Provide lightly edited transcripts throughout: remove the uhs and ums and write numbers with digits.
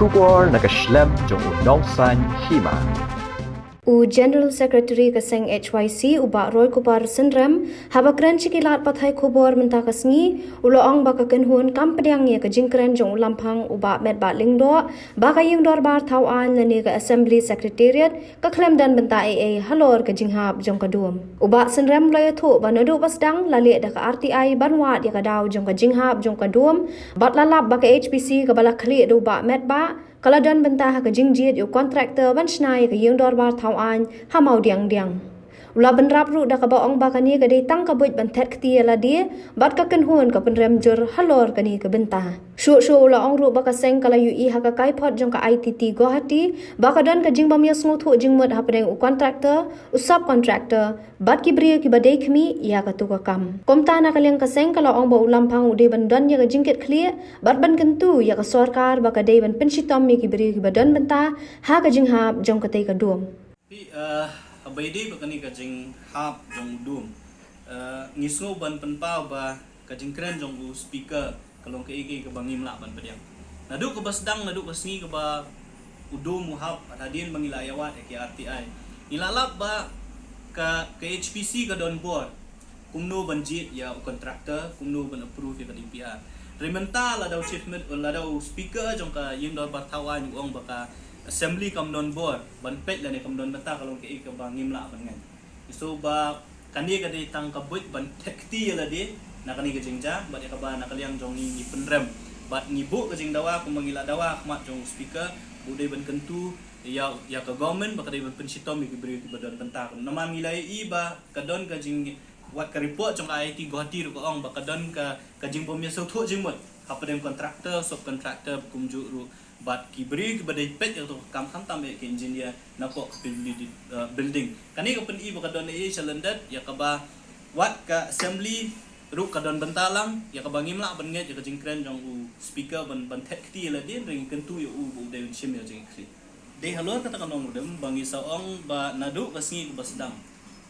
Shubor nakaslem jong unongsan hima. General Secretary kaseng HYC uba Roy Kupar Sendram habakran cikilat pathai khubor menta kasngi uloong baka kenhun kampediang ye kajingkren jong ulampang uba met ba lingdo baka yung dorbar tauan lani ka Assembly Secretariat ka klem dan benta AA halor kajinghap jong kadum uba Sendram loya thu banadu basdang lali da ka RTI banwat ya ka daw jong kajinghap jong kadum bat lalap baka HPC ka bala khali do ba met ba Kaladan bentah ke jingjit yu kontraktor ban snai ke yung dorbar tauan hamau diang. Ula benrap ru da ka baong bakani ke dei tang ka buit bantet kti la dia bat ka kenhun ka penrem jur halor kani ke bentah. Shu ula ong ru baka seng kala yu I ha ka kai pot jong ka ITT Guwahati baka dan ka jing bam ya sngu thu jing mut ha pedeng u kontraktor u subkontraktor bat ki bri ki badai khmi ya ka tu ka kam. Komta na kalyang ka seng kala ong ba ulam phang u de ban dan ya ka jingket clear bat ban kentu ya ka sarkar baka dei ban penshitom mi ki bri ki badan bentah ha ka jing hap jong ka tei ka duam. Abaidi bakani kajing hap jong dum ngisngo ban penpau ba kajing kren jong u speaker kalong ke iki ke bangim la ban pediang nadu ke basdang nadu ke sngi ke ba udum hap radin bangila yawat ke RTI ilalap ba ke HPC ke don board kumno banjit ya kontraktor kumno ban approve ke DPR rementa la daw chief med la daw speaker jong ka yim dor bartawan ong baka Assembly kam don board ban pet la ne kam don bata kalong ke ik ba ngim la ban ngan so ba kani ka di tang kabut ban tekti la di na kani ka jingja ba ka ba na kaliang jong ni penrem bat ngibu ka jing dawa ku mangila dawa mat jong speaker budai ban kentu ya ka government ba ka dai ban pensitom ki beri ki badan benta na mangila I ba ka don ka jing wat ka report jong IT Guwahati ru ko ong ba ka don ka jing bom ya so tho jing mot apa dem kontraktor subkontraktor kumju ru bat ki beri ki badai pet atau kam tam ke engineer na ko building kani ko pen I ba kadon I chalendat ya ka ba wat ka assembly ru kadon bentalang ya ka bangim la ban nget ya ka jingkren jong u speaker ban tekti la din ring kentu ya u de shim ya jing kri de halor kata kanong dem bangi saong ba nadu kasngi ko basdang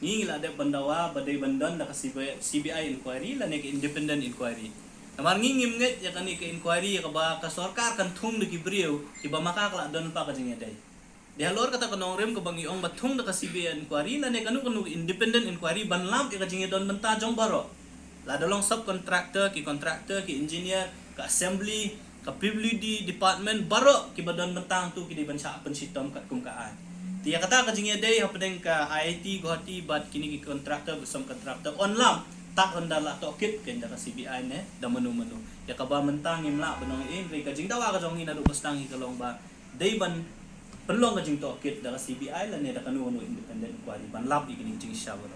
ni ngila de bandawa badai bandan da ka CBI inquiry la ne independent inquiry Namar ngingim nget ya kani ke inquiry ya ba ka sarkar kan thung de gibriu ki ba makakla don pa ka jinge dai de halor kata kanong rem ka bangi ong bathung da ka CBI inquiry la ne kanu independent inquiry ban lam ka jinge don benta jong baro la dolong subcontractor ki contractor ki engineer ka assembly ka PWD department baro ki ba don bentang tu ki de ban sa pensitom kat kumkaan tiya kata ka jinge dai hapdeng ka IIT Guwahati bat kini ki contractor besam contractor on lam tak hendaklah tokit kenda ka CBI ne da menu ya ka ba mentang imla benong re ka jing dawa ka jong ina do pastang kalong ba dei ban penlong ka jing tokit da ka CBI la ne da kanu independent inquiry ban lab ikini jing shower